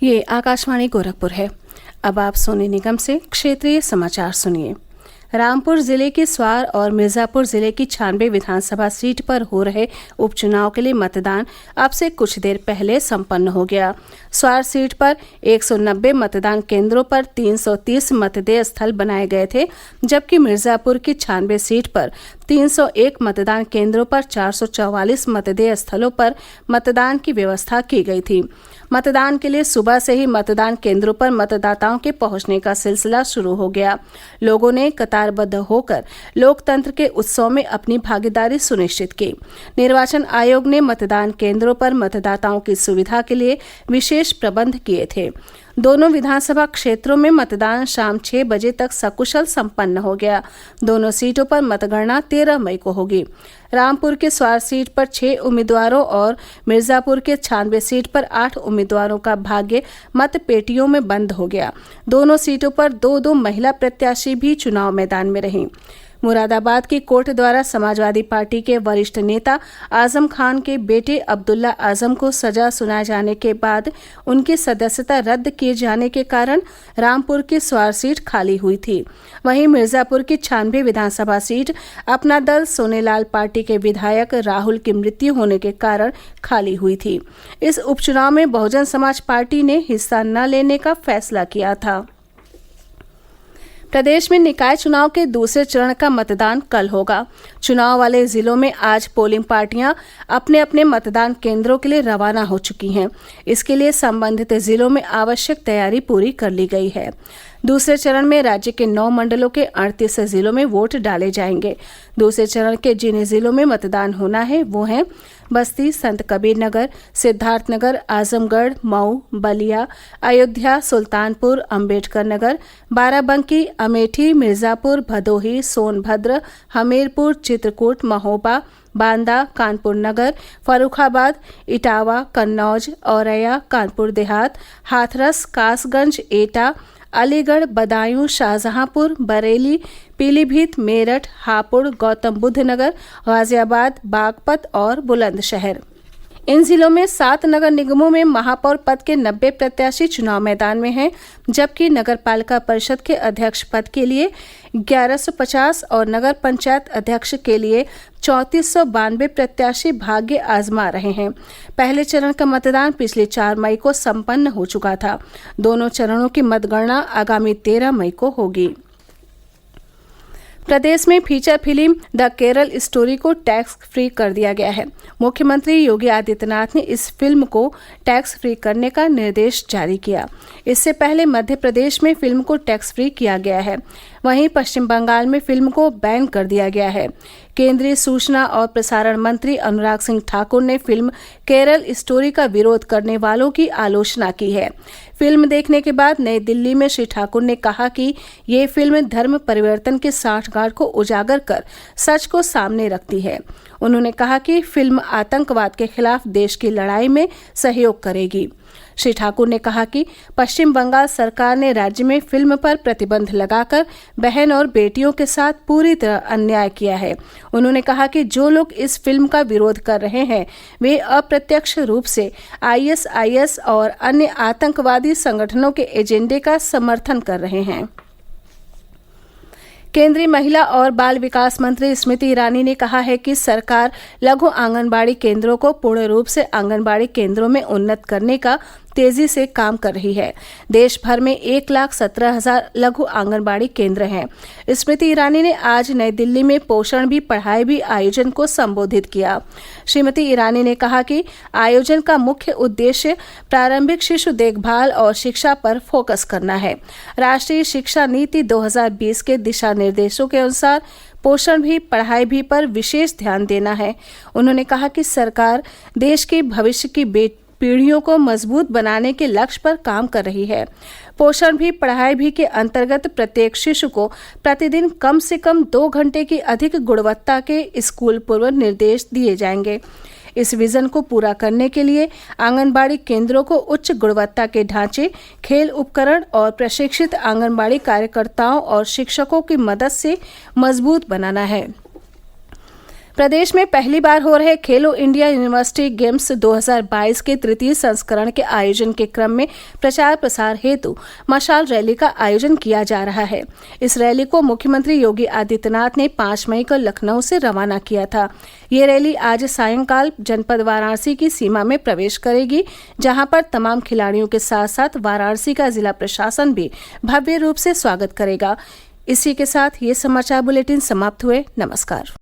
ये आकाशवाणी गोरखपुर है। अब आप सोनी निगम से क्षेत्रीय समाचार सुनिए। रामपुर जिले की स्वार और मिर्जापुर जिले की 96 विधानसभा सीट पर हो रहे उपचुनाव के लिए मतदान अब से कुछ देर पहले संपन्न हो गया। स्वार सीट पर 190 मतदान केंद्रों पर 330 मतदेय स्थल बनाए गए थे, जबकि मिर्जापुर की 96 सीट पर 301 मतदान केंद्रों पर 444 मतदेय स्थलों पर मतदान की व्यवस्था की गई थी। मतदान के लिए सुबह से ही मतदान केंद्रों पर मतदाताओं के पहुंचने का सिलसिला शुरू हो गया। लोगों ने कतारबद्ध होकर लोकतंत्र के उत्सव में अपनी भागीदारी सुनिश्चित की। निर्वाचन आयोग ने मतदान केंद्रों पर मतदाताओं की सुविधा के लिए विशेष प्रबंध किए थे। दोनों विधानसभा क्षेत्रों में मतदान शाम 6 बजे तक सकुशल संपन्न हो गया। दोनों सीटों पर मतगणना 13 मई को होगी। रामपुर के स्वार सीट पर 6 उम्मीदवारों और मिर्जापुर के 96 सीट पर 8 उम्मीदवारों का भाग्य मत पेटियों में बंद हो गया। दोनों सीटों पर 2-2 महिला प्रत्याशी भी चुनाव मैदान में रहीं। मुरादाबाद की कोर्ट द्वारा समाजवादी पार्टी के वरिष्ठ नेता आजम खान के बेटे अब्दुल्ला आजम को सजा सुनाए जाने के बाद उनकी सदस्यता रद्द किए जाने के कारण रामपुर की स्वार सीट खाली हुई थी। वहीं मिर्जापुर की 96 विधानसभा सीट अपना दल सोनेलाल पार्टी के विधायक राहुल की मृत्यु होने के कारण खाली हुई थी। इस उपचुनाव में बहुजन समाज पार्टी ने हिस्सा न लेने का फैसला किया था। प्रदेश में निकाय चुनाव के दूसरे चरण का मतदान कल होगा। चुनाव वाले जिलों में आज पोलिंग पार्टियां अपने अपने मतदान केंद्रों के लिए रवाना हो चुकी हैं। इसके लिए संबंधित जिलों में आवश्यक तैयारी पूरी कर ली गई है। दूसरे चरण में राज्य के 9 मंडलों के 38 जिलों में वोट डाले जाएंगे। दूसरे चरण के जिन जिलों में मतदान होना है वो हैं बस्ती, संत कबीर नगर, सिद्धार्थनगर, आजमगढ़, मऊ, बलिया, अयोध्या, सुल्तानपुर, अंबेडकर नगर, बाराबंकी, अमेठी, मिर्जापुर, भदोही, सोनभद्र, हमीरपुर, चित्रकूट, महोबा, बांदा, कानपुर नगर, फर्रुखाबाद, इटावा, कन्नौज, औरैया, कानपुर देहात, हाथरस, कासगंज, एटा, अलीगढ़, बदायूं, शाहजहांपुर, बरेली, पीलीभीत, मेरठ, हापुड़, गौतम बुद्ध नगर, गाजियाबाद, बागपत और बुलंदशहर। इन जिलों में 7 नगर निगमों में महापौर पद के 90 प्रत्याशी चुनाव मैदान में हैं, जबकि नगर पालिका परिषद के अध्यक्ष पद के लिए 1150 और नगर पंचायत अध्यक्ष के लिए 3492 प्रत्याशी भाग्य आजमा रहे हैं। पहले चरण का मतदान पिछले 4 मई को संपन्न हो चुका था। दोनों चरणों की मतगणना आगामी 13 मई को होगी। प्रदेश में feature film the Kerala story को टैक्स फ्री कर दिया गया है। मुख्यमंत्री योगी आदित्यनाथ ने इस फिल्म को टैक्स फ्री करने का निर्देश जारी किया। इससे पहले मध्य प्रदेश में फिल्म को टैक्स फ्री किया गया है। वहीं पश्चिम बंगाल में फिल्म को बैन कर दिया गया है। केंद्रीय सूचना और प्रसारण मंत्री अनुराग सिंह ठाकुर ने फिल्म केरल स्टोरी का विरोध करने वालों की आलोचना की है। फिल्म देखने के बाद नई दिल्ली में श्री ठाकुर ने कहा कि ये फिल्म धर्म परिवर्तन के साठगांठ को उजागर कर सच को सामने रखती है। उन्होंने कहा कि फिल्म आतंकवाद के खिलाफ देश की लड़ाई में सहयोग करेगी। श्री ठाकुर ने कहा कि पश्चिम बंगाल सरकार ने राज्य में फिल्म पर प्रतिबंध लगाकर बहन और बेटियों के साथ पूरी तरह अन्याय किया है। उन्होंने कहा कि जो लोग इस फिल्म का विरोध कर रहे हैं वे अप्रत्यक्ष रूप से ISIS और अन्य आतंकवादी संगठनों के एजेंडे का समर्थन कर रहे हैं। केंद्रीय महिला और बाल विकास मंत्री स्मृति ईरानी ने कहा है कि सरकार लघु आंगनबाड़ी केंद्रों को पूर्ण रूप से आंगनबाड़ी केंद्रों में उन्नत करने का तेजी से काम कर रही है। देश भर में 1,17,000 लघु आंगनबाड़ी केंद्र हैं। स्मृति ईरानी ने आज नई दिल्ली में पोषण भी पढ़ाई भी आयोजन को संबोधित किया। श्रीमती ईरानी ने कहा कि आयोजन का मुख्य उद्देश्य प्रारंभिक शिशु देखभाल और शिक्षा पर फोकस करना है। राष्ट्रीय शिक्षा नीति 2020 के दिशा निर्देशों के अनुसार पोषण भी पढ़ाई भी पर विशेष ध्यान देना है। उन्होंने कहा कि सरकार देश के भविष्य की पीढ़ियों को मजबूत बनाने के लक्ष्य पर काम कर रही है। पोषण भी पढ़ाई भी के अंतर्गत प्रत्येक शिशु को प्रतिदिन कम से कम 2 घंटे की अधिक गुणवत्ता के स्कूल पूर्व निर्देश दिए जाएंगे। इस विजन को पूरा करने के लिए आंगनबाड़ी केंद्रों को उच्च गुणवत्ता के ढांचे, खेल उपकरण और प्रशिक्षित आंगनबाड़ी कार्यकर्ताओं और शिक्षकों की मदद से मजबूत बनाना है। प्रदेश में पहली बार हो रहे खेलो इंडिया यूनिवर्सिटी गेम्स 2022 के तृतीय संस्करण के आयोजन के क्रम में प्रचार प्रसार हेतु मशाल रैली का आयोजन किया जा रहा है। इस रैली को मुख्यमंत्री योगी आदित्यनाथ ने 5 मई को लखनऊ से रवाना किया था। ये रैली आज सायंकाल जनपद वाराणसी की सीमा में प्रवेश करेगी, जहां पर तमाम खिलाड़ियों के साथ साथ वाराणसी का जिला प्रशासन भी भव्य रूप से स्वागत करेगा। इसी के साथ ये समाचार बुलेटिन समाप्त हुए। नमस्कार।